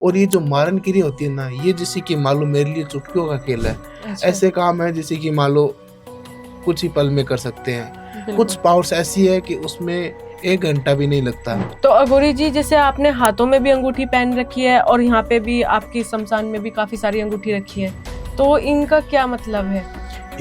और ये जो मारन क्रिया होती है ना, ये जैसे कि मान लो मेरे लिए चुटकियों का खेल है। अच्छा। ऐसे काम है जैसे कि मान लो कुछ ही पल में कर सकते हैं। कुछ बिल्कुल। पावर्स ऐसी है कि उसमें 1 घंटा भी नहीं लगता। तो अघोरी जी, जैसे आपने हाथों में भी अंगूठी पहन रखी है और यहाँ पे भी आपकी शमशान में भी काफी सारी अंगूठी रखी है, तो इनका क्या मतलब है?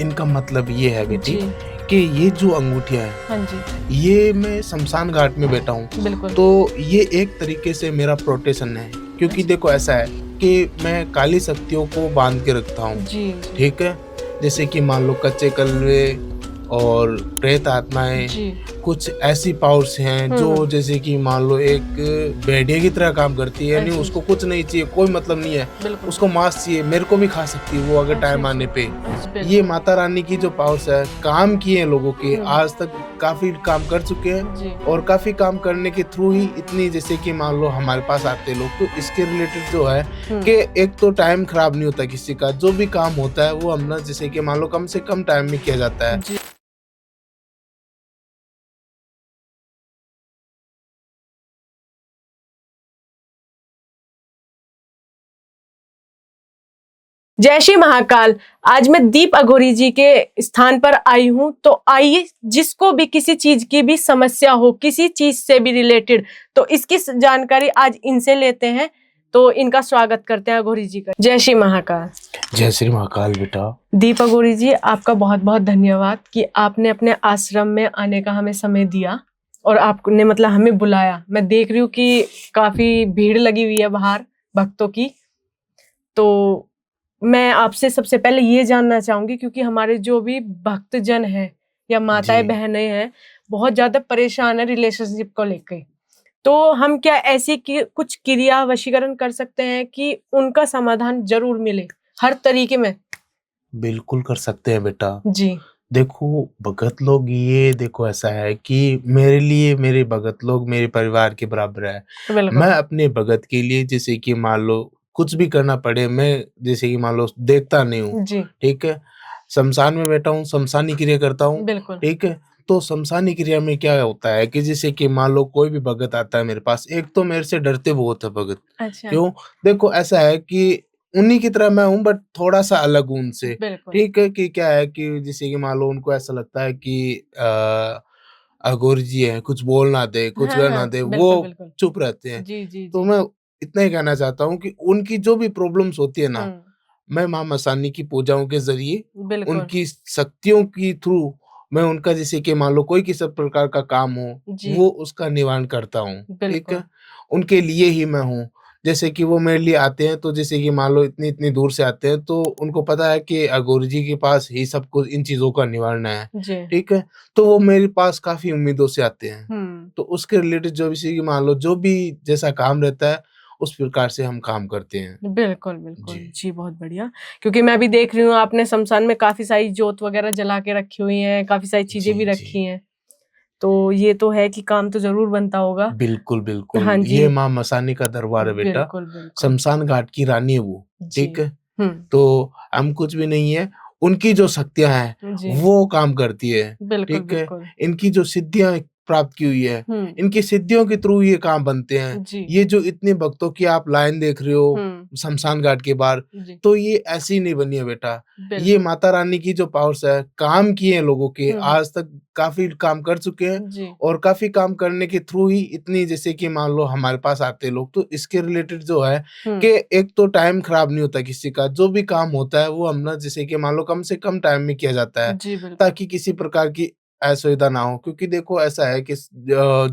इनका मतलब ये है बेटी जी। कि ये जो अंगूठियाँ हैं, हाँ जी। ये मैं शमशान घाट में बैठा हूँ, बिल्कुल। तो ये एक तरीके से मेरा प्रोटेक्शन है। क्योंकि अच्छा। देखो ऐसा है कि मैं काली शक्तियों को बांध के रखता हूँ, जी जी। ठीक है? जैसे कि मान लो कच्चे कलवे और प्रेत आत्माएँ, जी। कुछ ऐसी पावर्स हैं जो जैसे कि मान लो एक भेड़िया की तरह काम करती है, यानी अच्छा, उसको कुछ नहीं चाहिए, कोई मतलब नहीं है, बिल्कुल। उसको मांस चाहिए, मेरे को भी खा सकती है वो अगर अच्छा, टाइम अच्छा, आने पे। अच्छा, ये बिल्कुल। माता रानी की जो पावर्स है, काम किए हैं लोगों के, हुँ। आज तक काफ़ी काम कर चुके हैं जी। और काफ़ी काम करने के थ्रू ही इतनी जैसे कि मान लो हमारे पास आते हैं लोग, तो इसके रिलेटेड जो है हुँ। कि एक तो टाइम खराब नहीं होता किसी का, जो भी काम होता है वो हम ना जैसे कि मान लो कम से कम टाइम में किया जाता है। जी। जय श्री महाकाल। आज मैं दीप अघोरी जी के स्थान पर आई हूँ, तो आइए जिसको भी किसी चीज की भी समस्या हो, किसी चीज से भी रिलेटेड, तो इसकी जानकारी आज इनसे लेते हैं। तो इनका स्वागत करते हैं अघोरी जी का। जय श्री महाकाल। जय श्री महाकाल बेटा। दीप अघोरी जी, आपका बहुत बहुत धन्यवाद कि आपने अपने आश्रम में आने का हमें समय दिया और आपने मतलब हमें बुलाया। मैं देख रही हूँ कि काफी भीड़ लगी हुई है बाहर भक्तों की। तो मैं आपसे सबसे पहले ये जानना चाहूंगी, क्योंकि हमारे जो भी भक्तजन हैं या माताएं जी। बहनें हैं, बहुत ज्यादा परेशान है रिलेशनशिप को लेकर। तो हम क्या ऐसी कुछ क्रिया वशीकरण कर सकते हैं कि उनका समाधान जरूर मिले हर तरीके में? बिल्कुल कर सकते हैं बेटा। जी। देखो भगत लोग, ये देखो ऐसा है कि मेरे लिए मेरे भगत लोग मेरे परिवार के बराबर है। बिल्कुल। मैं अपने भगत के लिए जैसे कि मान लो कुछ भी करना पड़े, मैं जैसे कि मान लो देखता नहीं हूँ, जी। ठीक है? शमशान में बैठा हूँ, शमशानी क्रिया करता हूँ, बिल्कुल। ठीक है? तो शमशानी क्रिया में क्या होता है कि जैसे कि मान लो कोई भी भगत आता है मेरे पास, एक तो मेरे से डरते बहुत है भगत। अच्छा। क्यों? देखो ऐसा है कि उन्हीं की तरह मैं हूँ, बट थोड़ा-सा अलग हूँ उनसे। बिल्कुल। ठीक है? कि क्या है कि जैसे कि मान लो उनको ऐसा लगता है कि अघोरी जी हैं, कुछ बोल ना दे, कुछ हाँ कर ना हाँ, दे, बिल्कुल वो बिल्कुल। चुप रहते हैं। जी जी तो जी। मैं इतना ही कहना चाहता हूँ कि उनकी जो भी प्रॉब्लम्स होती है ना, हम्म। मैं माँ मसानी की पूजाओं के ज़रिए, बिल्कुल। उनकी शक्तियों की थ्रू मैं उनका जैसे कि मान लो कोई किसी प्रकार का काम हो, जी। वो उसका निवारण करता हूँ, ठीक बिल्कुल। है? उनके लिए ही मैं हूँ। जैसे कि वो मेरे लिए आते हैं, तो जैसे कि मान लो इतनी-इतनी दूर से आते हैं, तो उनको पता है कि अघोरी जी के पास ही सब कुछ इन चीज़ों का निवारण है, जी। ठीक है? तो वो मेरे पास काफ़ी उम्मीदों से आते हैं। हम्म। तो उसके रिलेटेड जो भी जैसे कि मान लो जो भी जैसा काम रहता है, उस प्रकार से हम काम करते हैं। बिल्कुल बिल्कुल जी। जी, बहुत बढ़िया। क्योंकि मैं भी देख रही हूँ आपने शमशान में काफी सारी जोत वगैरह जला के रखी हुई हैं, काफी सारी चीजें जी, भी जी। रखी हैं। तो ये तो है कि काम तो जरूर बनता होगा। बिल्कुल, बिल्कुल। हाँ जी। ये माँ मसानी का दरबार है बेटा। बिल्कुल बिल्कुल। शमशान घाट की रानी है वो, जी। ठीक है? हम्म। तो हम कुछ भी नहीं है, उनकी जो शक्तियाँ हैं, जी। वो काम करती है, बिल्कुल ठीक है? बिल्कुल। इनकी जो सिद्धियाँ प्राप्त की हुई है, हम्म। इनकी सिद्धियों के थ्रू ये काम बनते हैं। जी। ये जो इतने भक्तों की आप लाइन देख रहे हो, हम्म। शमशान घाट के बाहर, जी। तो ये ऐसे ही नहीं बनी है बेटा। ये बिल्कुल। माता रानी की जो पावर्स है, काम किए हैं लोगों के, हम्म। आज तक काफ़ी काम कर चुके हैं जी। और काफ़ी काम करने के थ्रू ही इतनी जैसे कि मान लो हमारे पास आते हैं लोग, तो इसके रिलेटेड जो है हम्म। कि एक तो टाइम खराब नहीं होता किसी का, जो भी काम होता है वो हम ना जैसे कि मान लो कम से कम टाइम में किया जाता है, जी। बिल्कुल। ताकि किसी प्रकार की असुविधा ना हो। क्योंकि देखो ऐसा है कि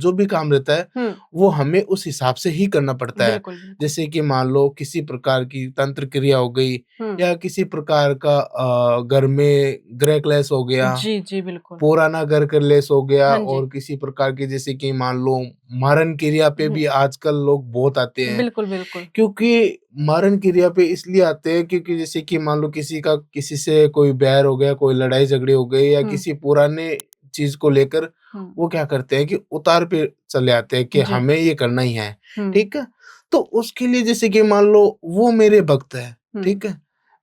जो भी काम रहता है, हम्म। वो हमें उस हिसाब से ही करना पड़ता है। बिल्कुल बिल्कुल। जैसे कि मान लो किसी प्रकार की तंत्र क्रिया हो गई हम्म। या किसी प्रकार का घर में गृह क्लेश हो गया, जी जी बिल्कुल। पुराना घर क्लेश हो गया हाँ जी। और किसी प्रकार की जैसे कि मान लो मारण क्रिया पे भी आजकल लोग बहुत आते हैं। बिल्कुल बिल्कुल। क्योंकि मारण क्रिया पे इसलिए आते हैं क्योंकि जैसे कि मान लो किसी का किसी से कोई बैर हो गया, कोई लड़ाई झगड़े हो गए या हम्म। किसी पुराने चीज को लेकर हम्म। वो क्या करते हैं कि उतार पे चले आते हैं कि जी। हमें ये करना ही है, हम्म। ठीक है? तो उसके लिए जैसे कि मान लो वो मेरे भक्त है, हम्म। ठीक है?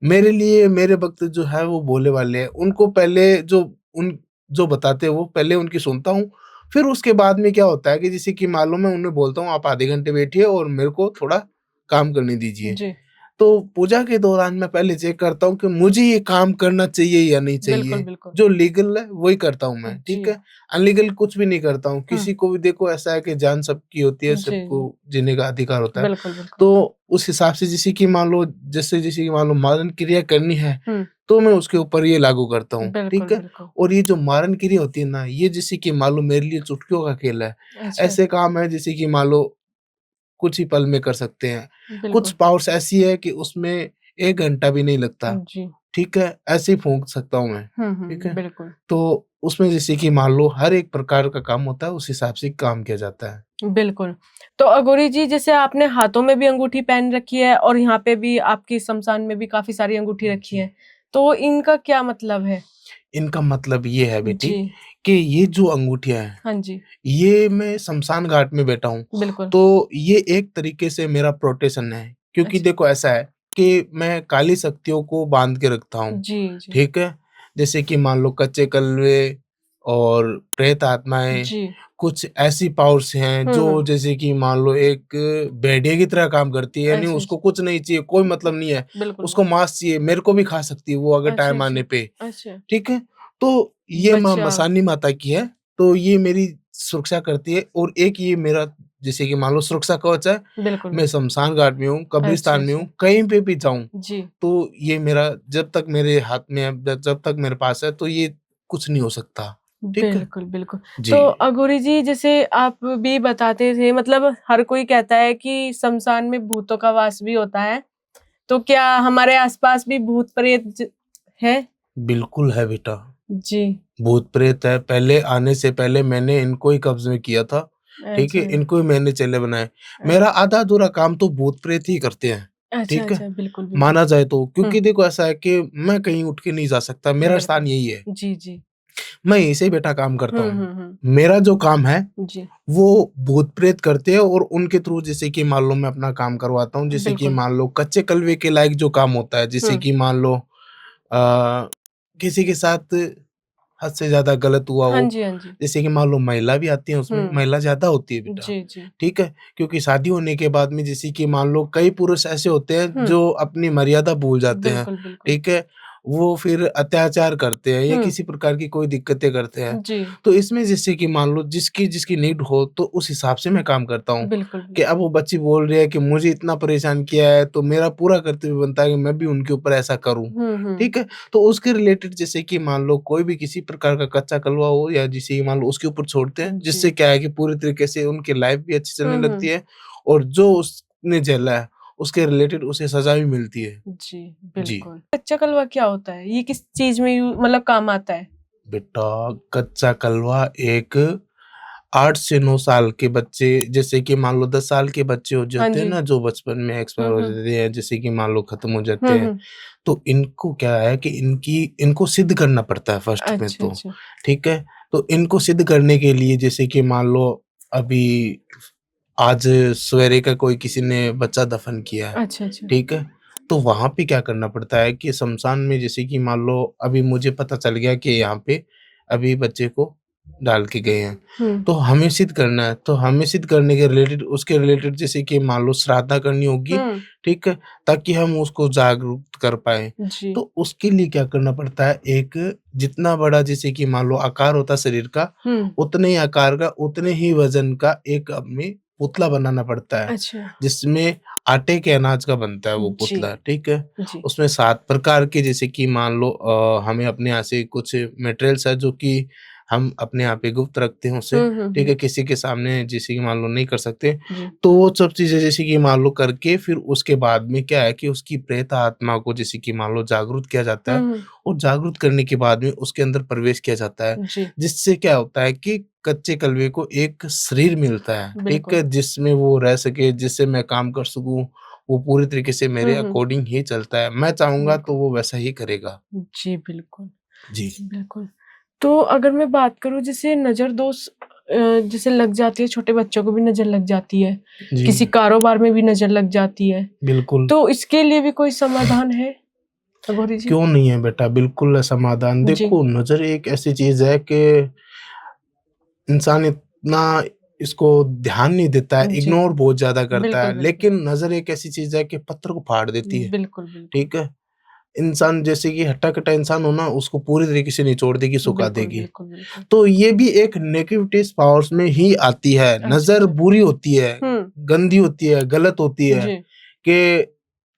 मेरे लिए मेरे भक्त जो है वो भोले वाले हैं। उनको पहले उन जो बताते हैं वो पहले उनकी सुनता हूँ। फिर उसके बाद में क्या होता है कि जैसे कि मान लो मैं उन्हें बोलता हूँ आप आधे घंटे बैठिए और मेरे को थोड़ा काम करने दीजिए। जी। तो पूजा के दौरान मैं पहले चेक करता हूँ कि मुझे ये काम करना चाहिए या नहीं बिल्कुल, चाहिए। बिल्कुल। जो लीगल है वही करता हूँ मैं, ठीक जी। है? अनलीगल कुछ भी नहीं करता हूँ। हुँ। किसी को भी देखो ऐसा है कि जान सबकी होती है, जी, जी। सबको जीने का अधिकार होता है। बिल्कुल, बिल्कुल। तो उस हिसाब से जैसे कि मान लो मारण क्रिया करनी है, हुँ। तो मैं उसके ऊपर ये लागू करता हूँ, बिल्कुल, ठीक है? बिल्कुल। और ये जो मारण क्रिया होती है ना, ये जैसे कि मान लो मेरे लिए चुटकियों का खेल है। अच्छा। ऐसे काम है जैसे कि मान लो कुछ ही पल में कर सकते हैं। कुछ बिल्कुल। पावर्स ऐसी है कि उसमें 1 घंटा भी नहीं लगता, जी। ठीक है? ऐसे ही फूँक सकता हूँ मैं, हुँ, ठीक हुँ। है? बिल्कुल। तो उसमें जैसे कि मान लो हर एक प्रकार का काम होता है, उस हिसाब से काम किया जाता है। बिल्कुल। तो अघोरी जी जैसे आपने हाथों में भी अंगूठी पहन रखी है और यहाँ पे भी आपकी शमशान में भी काफ़ी सारी अंगूठी रखी है। तो इनका क्या मतलब है? इनका मतलब ये है बेटी जी। कि ये जो अंगूठियाँ हैं, हाँ जी। ये मैं शमशान घाट में बैठा हूँ, बिल्कुल। तो ये एक तरीके से मेरा प्रोटेक्शन है। क्योंकि अच्छा। देखो ऐसा है कि मैं काली शक्तियों को बाँध के रखता हूँ, जी, जी। ठीक है? जैसे कि मान लो कच्चे कल्वे और प्रेत आत्माएँ, जी। कुछ ऐसी पावर्स हैं हुँ, जो हुँ। जैसे कि मान लो एक भेड़िए की तरह काम करती है, यानी अच्छा, उसको अच्छा। कुछ नहीं चाहिए, कोई मतलब नहीं है। बिल्कुल, उसको बिल्कुल। मांस चाहिए, मेरे को भी खा सकती है वो अगर अच्छा, टाइम अच्छा। आने पे, अच्छा। ठीक है? तो ये माँ बचाव। मसानी माता की है, तो ये मेरी सुरक्षा करती है और एक ये मेरा जैसे कि मान लो सुरक्षा कवच है। बिल्कुल, मैं बिल्कुल। शमशान घाट में हूँ, अच्छा, कब्रिस्तान में अच्छा। हूँ, कहीं पे भी जाऊँ, जी। तो ये मेरा जब तक मेरे हाथ में है, जब तक मेरे पास है, तो ये कुछ नहीं हो सकता, ठीक है? बिल्कुल, बिल्कुल। तो जी। अघोरी जी जैसे आप भी बताते थे मतलब हर कोई कहता है कि शमशान में भूतों का वास भी होता है। तो क्या हमारे आस-पास भी भूत-प्रेत हैं? बिल्कुल है बेटा, जी। भूत-प्रेत है, पहले आने से पहले मैंने इनको ही कब्ज़ में किया था, ठीक है? अच्छा। इनको ही मैंने चेले बनाए। मेरा अच्छा। आधा-अधूरा काम तो भूत-प्रेत ही करते हैं, अच्छा, ठीक है? अच्छा। बिल्कुल, बिल्कुल। माना जाए तो, हुँ। क्योंकि देखो ऐसा है कि मैं कहीं उठ के नहीं जा सकता, मेरा बिल्कुल। स्थान यही है। जी, जी। मैं यहीं से ही बैठा काम करता हुँ, हूँ। हुँ, हुँ। मेरा जो काम है, जी। वो भूत-प्रेत करते हैं और उनके थ्रू जैसे कि मान लो मैं अपना काम करवाता हूँ, जैसे कि बिल्कुल। मान लो कच्चे कलवे के लायक जो काम होता है, जैसे हुँ। कि मान लो किसी के साथ हद से ज़्यादा गलत हुआ हाँ हो, जी, हाँ जी। जैसे कि मान लो महिला भी आती है उसमें, हुँ। महिला ज़्यादा होती है बेटा, जी, जी। ठीक है? क्योंकि शादी होने के बाद में जैसे कि मान लो कई पुरुष ऐसे होते हैं हुँ। जो अपनी मर्यादा भूल जाते हैं, बिल्कुल, बिल्कुल। ठीक है? वो फिर अत्याचार करते हैं या हुँ। किसी प्रकार की कोई दिक्कतें करते हैं। जी। तो इसमें जैसे कि मान लो जिसकी नीड हो तो उस हिसाब से मैं काम करता हूँ, बिल्कुल, कि बिल्कुल। अब वो बच्ची बोल रही है कि मुझे इतना परेशान किया है, तो मेरा पूरा कर्तव्य बनता है कि मैं भी उनके ऊपर ऐसा करूँ, हुँ, हुँ। ठीक है? तो उसके रिलेटेड जैसे कि मान लो कोई भी किसी प्रकार का कच्चा कलवा हो या जिसे मान लो उसके ऊपर छोड़ते हैं, जी। जिससे क्या है कि पूरी तरीके से उनकी लाइफ भी अच्छी चलने हुँ, लगती हुँ। है और जो उसने झेला है, उसके रिलेटेड उसे सज़ा भी मिलती है। जी, जी। बिल्कुल। कच्चा कलवा क्या होता है? ये किस चीज़ में मतलब काम आता है? बेटा, कच्चा कलवा एक 8 से 9 साल के बच्चे, जैसे कि मान लो 10 साल के बच्चे हो हाँ जाते हैं जी। ना, जो बचपन में एक्सपायर हुँ, हो हुँ। जाते हैं, जैसे कि मान लो खत्म हो हुँ, जाते हैं, हुँ। तो इनको क्या है कि इनको सिद्ध करना पड़ता है फर्स्ट में अच्छा, तो, अच्छा। ठीक है? तो इनको सिद्ध करने के लिए जैसे कि मान लो अभी आज सवेरे का कोई किसी ने बच्चा दफन किया है, अच्छा, अच्छा। ठीक है? तो वहाँ पे क्या करना पड़ता है कि शमशान में जैसे कि मान लो अभी मुझे पता चल गया कि यहाँ पे अभी बच्चे को डाल के गए हैं, हुँ। तो हमें सिद्ध करना है, तो हमें सिद्ध करने के रिलेटेड उसके रिलेटेड जैसे कि मान लो श्राद्धा करनी होगी, हुँ। ठीक है? ताकि हम उसको जागरूक कर पाएँ। जी। तो उसके लिए क्या करना पड़ता है, एक जितना बड़ा जैसे कि मान लो आकार होता है शरीर का, हुँ। उतने ही आकार का, उतने ही वज़न का एक हमें पुतला बनाना पड़ता है, अच्छा। जिसमें आटे के अनाज का बनता है वो जी, पुतला, ठीक है? जी। उसमें 7 प्रकार के जैसे कि मान लो हमें अपने यहाँ से कुछ मटेरियल्स है जो कि हम अपने यहाँ पे गुप्त रखते हैं उसे, हुँ, हुँ, ठीक हुँ। है? किसी के सामने जैसे कि मान लो नहीं कर सकते, जी। तो वो सब चीज़ें जैसे कि मान लो करके फिर उसके बाद में क्या है कि उसकी प्रेत आत्मा को जैसे कि मान लो जागरूक किया जाता हुँ, है हुँ। और जागरूक करने के बाद में उसके अंदर प्रवेश किया जाता है। जी, जिससे क्या होता है कि कच्चे कलवे को एक शरीर मिलता है, ठीक बिल्कुल। है? जिसमें वो रह सके, जिससे मैं काम कर सकूँ, वो पूरी तरीके से मेरे हुँ, हुँ। अकॉर्डिंग ही चलता है। मैं चाहूँगा तो बिल्कुल। वो वैसा ही करेगा। जी, बिल्कुल। जी। बिल्कुल। तो अगर मैं बात करूँ जैसे नज़र दोष जैसे लग जाती है, छोटे बच्चों को भी नज़र लग जाती है, जी, किसी कारोबार में भी नज़र लग जाती है, बिल्कुल। तो इसके लिए भी कोई समाधान है, अघोरी जी? क्यों नहीं है बेटा, बिल्कुल है समाधान। जी। देखो, नज़र एक ऐसी चीज़ है कि इंसान इतना इसको ध्यान नहीं देता है, जी, इग्नोर बहुत ज़्यादा करता बिल्कुल, है। बिल्कुल। लेकिन नज़र एक ऐसी चीज़ है कि पत्थर को फाड़ देती है, बिल्कुल, बिल्कुल। ठीक है? इंसान जैसे कि हट्टा-कट्टा इंसान हो ना, उसको पूरी तरीके से निचोड़ देगी, सुखा बिल्कुल, देगी। बिल्कुल, बिल्कुल। तो ये भी एक नेगेटिविटीज़ पावर्स में ही आती है। नज़र अच्छा। बुरी होती है, हुँ, गंदी होती है, गलत होती है जी, कि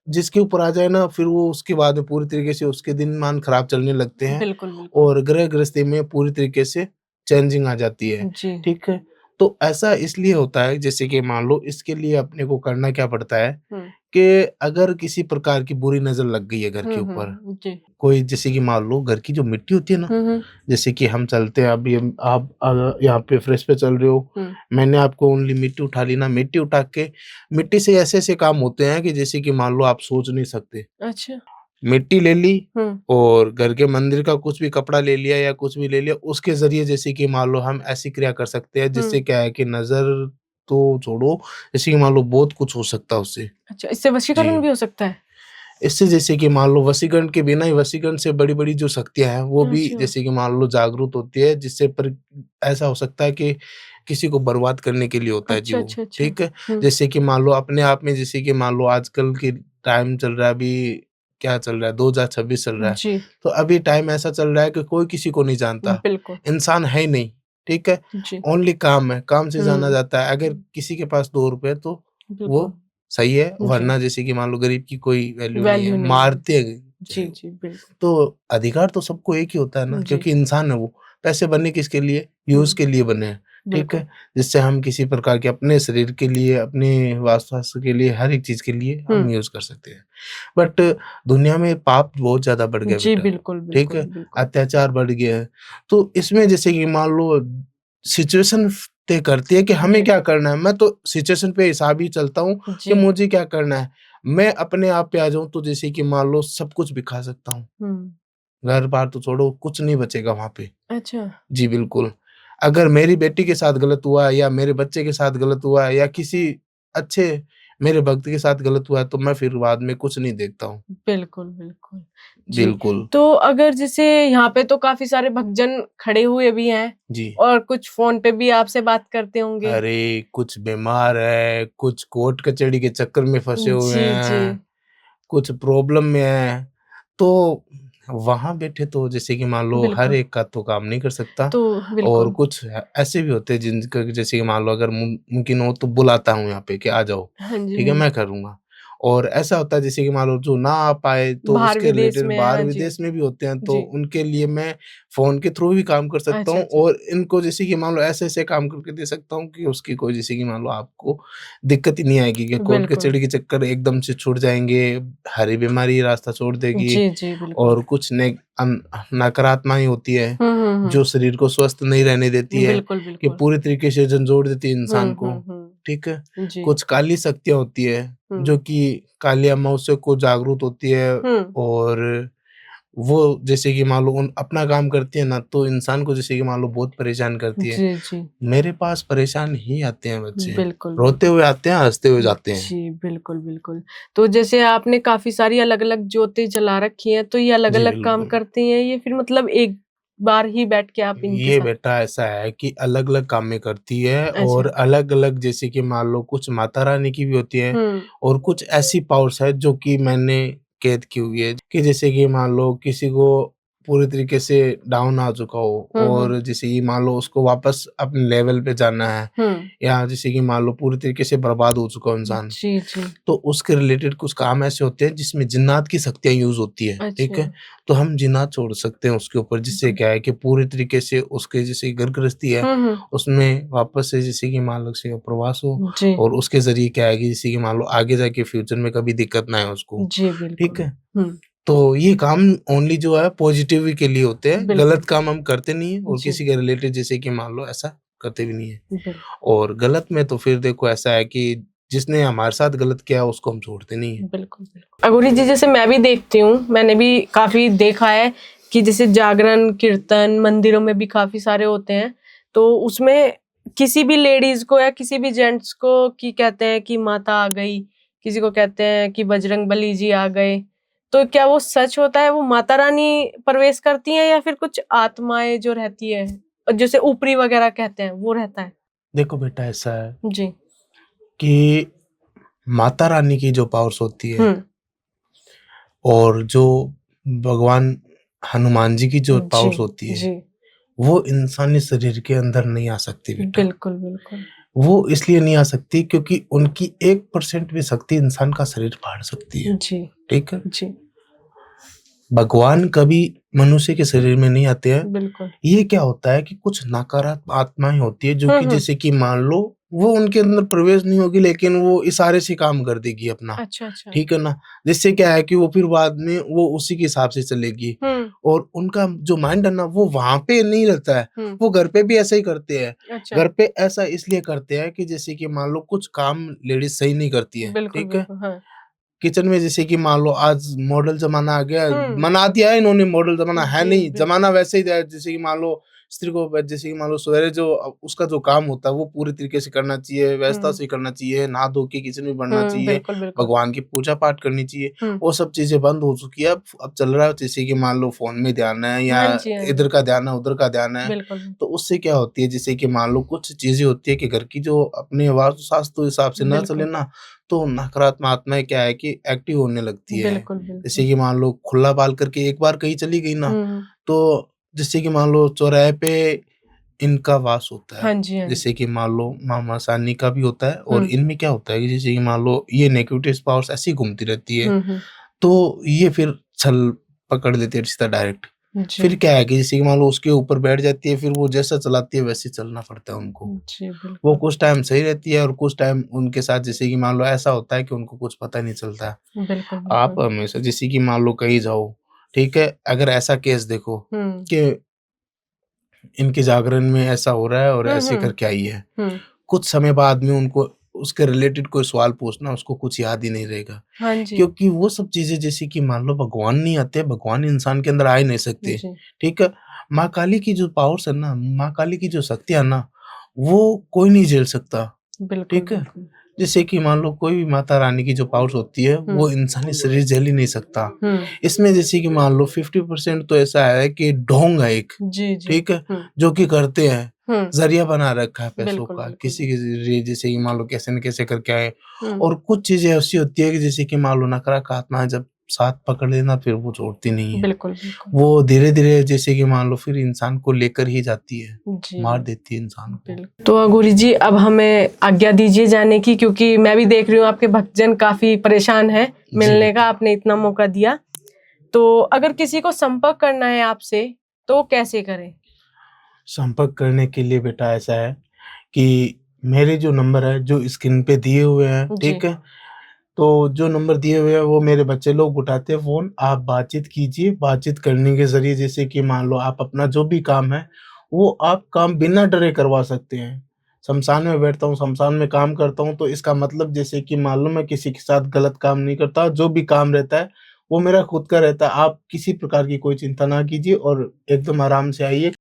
जिसके ऊपर आ जाए ना, फिर वो उसके बाद में पूरी तरीके से उसके दिन-मान खराब चलने लगते हैं बिल्कुल, बिल्कुल। और ग्रह गृहस्थी में पूरी तरीके से चेंजिंग आ जाती है, जी, ठीक है? तो ऐसा इसलिए होता है जैसे कि मान लो इसके लिए अपने को करना क्या पड़ता है हुँ। कि अगर किसी प्रकार की बुरी नज़र लग गई है घर के ऊपर, जी। कोई जैसे कि मान लो घर की जो मिट्टी होती है ना, हुँ, हुँ, जैसे कि हम चलते हैं अभी आप यहाँ पे फ्रेश पे चल रहे हो, हुँ। मैंने आपको ओनली मिट्टी उठा ली ना, मिट्टी उठा के मिट्टी से ऐसे-ऐसे काम होते हैं कि जैसे कि मान लो आप सोच नहीं सकते। अच्छा। मिट्टी ले ली हुँ, और घर के मंदिर का कुछ भी कपड़ा ले लिया या कुछ भी ले लिया, उसके ज़रिए जैसे कि मान लो हम ऐसी क्रिया कर सकते हैं हुँ। जिससे क्या है कि नज़र तो छोड़ो, जैसे कि मान लो बहुत कुछ हो सकता है उससे। अच्छा, इससे वशीकरण जी। भी हो सकता है? इससे जैसे कि मान लो वशीकरण के बिना ही वशीकरण से बड़ी-बड़ी जो शक्तियाँ हैं, वो भी अच्छा। जैसे कि मान लो जागरूक होती है, जिससे पर ऐसा हो सकता है कि किसी को बर्बाद करने के लिए होता है जी अच्छा, वो, अच्छा, अच्छा। ठीक है? हुँ, जैसे कि मान लो अपने आप में जैसे कि मान लो आजकल के टाइम चल रहा है अभी क्या चल रहा है 2026 चल रहा है। जी, तो अभी टाइम ऐसा चल रहा है कि कोई किसी को नहीं जानता, बिल्कुल। इंसान है ही नहीं, ठीक है? जी। ओनली काम है, काम से जाना हुँ, जाता है। अगर किसी के पास ₹2 तो बिल्कुल। वो सही है, जी, वरना जैसे कि मान लो गरीब की कोई वैल्यू नहीं है, वैल्यू नहीं है। मारते हैं। जी, जी, बिल्कुल। तो अधिकार तो सबको एक ही होता है ना, जी। क्योंकि इंसान है वो। पैसे बने किसके लिए? यूज़ हुँ, के लिए बने हैं, ठीक बिल्कुल। है? जिससे हम किसी प्रकार के अपने शरीर के लिए, अपने वास-वास के लिए, हर एक चीज़ के लिए हम हुँ। यूज़ कर सकते हैं। बट दुनिया में पाप बहुत ज़्यादा बढ़ गया जी, बेटा, बिल्कुल, ठीक बिल्कुल, है? बिल्कुल। अत्याचार बढ़ गया है। तो इसमें जैसे कि मान लो सिचुएशन तय करती है कि हमें जी, क्या करना है। मैं तो सिचुएशन पे हिसाब ही चलता हूँ कि जी। मुझे क्या करना है। मैं अपने आप पे आ जाऊँ तो जैसे कि मान लो सब कुछ भी खा सकता हूँ। हुँ। घर-बार तो छोड़ो, कुछ नहीं बचेगा वहाँ पे। अच्छा, जी, बिल्कुल। अगर मेरी बेटी के साथ गलत हुआ है या मेरे बच्चे के साथ गलत हुआ है या किसी अच्छे मेरे भक्त के साथ गलत हुआ है, तो मैं फिर बाद में कुछ नहीं देखता हूँ। बिल्कुल, बिल्कुल। जी, बिल्कुल। तो अगर जैसे यहाँ पे तो काफ़ी सारे भक्तजन खड़े हुए भी हैं जी। और कुछ फ़ोन पे भी आपसे बात करते होंगे। अरे! कुछ बीमार है, कुछ कोर्ट कचहरी के चक्कर में फँसे हुए जी, जी। हैं, कुछ प्रॉब्लम में हैं। तो वहाँ बैठे तो जैसे कि मान लो हर बिल्कुल, एक का तो काम नहीं कर सकता तो और बिल्कुल। कुछ ऐसे भी होते हैं जिनका जैसे कि मान लो अगर मुमकिन हो तो बुलाता हूँ यहाँ पे कि आ जाओ, हाँ जी, ठीक हाँ है? जी। मैं करूँगा। और ऐसा होता है जैसे कि मान लो जो ना आ पाए तो बाहर उसके विदेश रिलेटेड में बाहर हाँ जी। विदेश में भी होते हैं तो जी। उनके लिए मैं फ़ोन के थ्रू भी काम कर सकता अच्छा, हूँ अच्छा। और इनको जैसे कि मान लो ऐसे-ऐसे काम करके दे सकता हूँ कि उसकी कोई जैसे कि मान लो आपको दिक्कत ही नहीं आएगी कि कोर्ट बिल्कुल। कचहरी के चक्कर एकदम से छूट जाएँगे, हरी बीमारी रास्ता छोड़ देगी जी, जी, बिल्कुल। और कुछ नकारात्मक ही होती है, हुँ, हुँ, हुँ। जो शरीर को स्वस्थ नहीं रहने देती है, बिल्कुल, कि बिल्कुल। पूरी तरीके से झंझोड़ देती है इंसान हुँ, को, हुँ, हुँ। ठीक है? जी। कुछ काली शक्तियाँ होती है, हुँ। जो कि काली अमावस्या को जागरूक होती है हुँ। और वो जैसे कि मान लो उन अपना काम करती है ना, तो इंसान को जैसे कि मान लो बहुत परेशान करती है। जी, जी। मेरे पास परेशान ही आते हैं बच्चे, बिल्कुल, रोते बिल्कुल। हुए आते हैं, हँसते हुए जाते हैं। जी, बिल्कुल, बिल्कुल। तो जैसे आपने काफ़ी सारी अलग-अलग ज्योति जला रखी हैं, तो ये जी, अलग-अलग काम बिल्कुल। करती हैं ये फिर मतलब एक बार ही बैठ के आप इनके ये साथ बेटा ऐसा है कि अलग-अलग काम में करती है और अच्छा। अलग-अलग जैसे कि मान लो कुछ माता रानी की भी होती है हुँ। और कुछ ऐसी पावर्स है जो कि मैंने कैद की हुई है कि जैसे कि मान लो किसी को पूरी तरीके से डाउन आ चुका हो हुँ, हुँ। और जैसे कि मान लो उसको वापस अपने लेवल पे जाना है हुँ। या जैसे कि मान लो पूरी तरीके से बर्बाद हो चुका हो इंसान। जी, जी। तो उसके रिलेटेड कुछ काम ऐसे होते हैं जिसमें जिन्नात की शक्तियाँ यूज़ होती है, ठीक अच्छा। है? तो हम जिन्नात छोड़ सकते हैं उसके ऊपर जिससे जी। क्या है कि पूरी तरीके से उसके जैसे घर गृहस्थी है, हुँ, हुँ। उसमें वापस से जैसे कि माँ लक्ष्मी का प्रवास हो जी। और उसके ज़रिए क्या है कि जैसे कि मान लो आगे जाके फ्यूचर में कभी दिक्कत ना आए उसको, जी, ठीक बिल्कुल। है? हुँ। तो ये काम ओनली जो है पॉज़िटिव के लिए होते हैं, बिल्कुल। गलत काम हम करते नहीं हैं और जी, किसी के रिलेटेड जैसे कि मान लो ऐसा करते भी नहीं है। बिल्कुल। और गलत में तो फिर देखो ऐसा है कि जिसने हमारे साथ गलत किया उसको हम छोड़ते नहीं हैं। बिल्कुल, बिल्कुल। अघोरी जी जैसे मैं भी देखती हूँ, मैंने भी काफ़ी देखा है कि जैसे जागरण, कीर्तन मंदिरों में भी काफ़ी सारे होते हैं, तो उसमें किसी भी लेडीज़ को या किसी भी जेंट्स को कि कहते हैं कि माता आ गई, किसी को कहते हैं कि बजरंगबली जी आ गए, तो क्या वो सच होता है, वो माता रानी प्रवेश करती हैं या फिर कुछ आत्माएँ जो रहती है, जैसे ऊपरी वगैरह कहते हैं, वो रहता है? देखो बेटा ऐसा है जी। कि माता रानी की जो पावर्स होती है हुँ, और जो भगवान हनुमान जी की जो जी, पावर्स होती है, जी। वो इंसानी शरीर के अंदर नहीं आ सकती बेटा। बिल्कुल, बिल्कुल। वो इसलिए नहीं आ सकती क्योंकि उनकी 1% भी शक्ति इंसान का शरीर फाड़ सकती है, जी, ठीक है? जी, भगवान कभी मनुष्य के शरीर में नहीं आते हैं। बिल्कुल। ये क्या होता है कि कुछ नकारात्मक आत्माएँ होती है जो हुँ, कि हुँ। जैसे कि मान लो वो उनके अंदर प्रवेश नहीं होगी लेकिन वो इशारे से काम कर देगी अपना, अच्छा, अच्छा। ठीक है ना? जिससे क्या है कि वो फिर बाद में वो उसी के हिसाब से चलेगी हुँ, और उनका जो माइंड है ना वो वहाँ पे नहीं रहता है, हुँ। वो घर पे भी ऐसा ही करते हैं। अच्छा। घर पे ऐसा इसलिए करते हैं कि जैसे कि मान लो कुछ काम लेडीज़ सही नहीं करती है, बिल्कुल, ठीक है? बिल्कुल। हाँ। किचन में जैसे कि मान लो आज मॉडल ज़माना आ गया, हुँ। बना दिया है इन्होंने मॉडल ज़माना है जी, नहीं, बिल्कुल। ज़माना वैसे ही है जैसे कि मान लो स्त्री को जैसे कि मान लो सवेरे जो उसका जो काम होता है वो पूरी तरीके से करना चाहिए, व्यवस्था हुँ, से करना चाहिए, नहा धो के किचन में बढ़ना हुँ, चाहिए, बिल्कुल, बिल्कुल। भगवान की पूजा-पाठ करनी चाहिए, हुँ। वो सब चीज़ें बंद हो चुकी है। अब चल रहा है जैसे कि मान लो फ़ोन में ध्यान है या हाँ जी, हाँ जी। इधर का ध्यान है, उधर का ध्यान है, बिल्कुल, तो उससे क्या होती है जैसे कि मान लो कुछ चीज़ें होती है कि घर की जो अपने वास्तु-शास्त्र हिसाब से ना चले बिल्कुल, ना, तो नकारात्मक आत्माएँ क्या है कि एक्टिव होने लगती है। बिल्कुल, जैसे बिल्कुल। कि मान लो खुला बाल करके एक बार कहीं चली गई ना, हुँ। तो जैसे कि मान लो चौराहे पे इनका वास होता है। हाँ जी, हाँ जैसे जी। कि मान लो मामा सानी का भी होता है और हुँ, इनमें क्या होता है कि जैसे कि मान लो ये नेगेटिव पावर्स ऐसी घूमती रहती है, हुँ, हुँ। तो ये फिर छल पकड़ लेती है सीधा डायरेक्ट। जी, फिर क्या है कि जैसे कि मान लो उसके ऊपर बैठ जाती है, फिर वो जैसा चलाती है वैसे ही चलना पड़ता है उनको। जी, वो बिल्कुल। कुछ टाइम सही रहती है और कुछ टाइम उनके साथ जैसे कि मान लो ऐसा होता है कि उनको कुछ पता नहीं चलता है। बिल्कुल, आप बिल्कुल। हमेशा जैसे कि मान लो कहीं जाओ, ठीक है? अगर ऐसा केस देखो हुँ। कि इनके जागरण में ऐसा हो रहा है और हुँ, ऐसे हुँ। करके आई है। हुँ। कुछ समय बाद में उनको उसके रिलेटेड कोई सवाल पूछना उसको कुछ याद ही नहीं रहेगा। हाँ जी। क्योंकि वो सब चीज़ें जैसे कि मान लो भगवान नहीं आते, भगवान इंसान के अंदर आ ही नहीं सकते, जी। ठीक है? माँ काली की जो पावर्स है ना, माँ काली की जो शक्तियाँ है ना, वो कोई नहीं झेल सकता, बिल्कुल, ठीक है? बिल्कुल। जैसे कि मान लो कोई भी माता रानी की जो पावर्स होती है, हुँ, वो इंसानी शरीर झेल ही नहीं सकता। हुँ। इसमें जैसे कि मान लो 50% तो ऐसा है कि ढोंग है एक, जी, जी। ठीक है? हुँ, जो कि करते हैं, हुँ। ज़रिया बना रखा है पैसों बिल्कुल, का, बिल्कुल। किसी के ज़रिए जैसे कि मान लो कैसे न कैसे करके आए हुँ। और कुछ चीज़ें ऐसी होती है कि जैसे कि मान लो नकारात्मक आत्माएँ जब साथ पकड़ लेना फिर वो छोड़ती नहीं है। बिल्कुल, बिल्कुल। वो धीरे-धीरे जैसे कि मान लो फिर इंसान को लेकर ही जाती है, जी, मार देती है इंसान को। बिल्कुल। तो गुरुजी अब हमें आज्ञा दीजिए जाने की, क्योंकि मैं भी देख रही हूँ आपके भक्तजन काफ़ी परेशान हैं जी मिलने का, बेटा। आपने इतना मौका दिया। तो अगर किसी को संपर्क करना है आपसे, तो कैसे करें? संपर्क करने के लिए बेटा ऐसा है कि मेरे जो नंबर है, जो स्क्रीन पे दिए हुए हैं, जी, ठीक है? तो जो नंबर दिए हुए हैं, वो मेरे बच्चे लोग उठाते हैं फ़ोन, आप बातचीत कीजिए, बातचीत करने के ज़रिए जैसे कि मान लो आप अपना जो भी काम है, वो आप काम बिना डरे करवा सकते हैं। शमशान में बैठता हूँ, शमशान में काम करता हूँ, तो इसका मतलब जैसे कि मान लो मैं किसी के साथ गलत काम नहीं करता, जो भी काम रहता है, वो मेरा खुद का रहता है। आप किसी प्रकार की कोई चिंता ना कीजिए और एकदम आराम से आइए,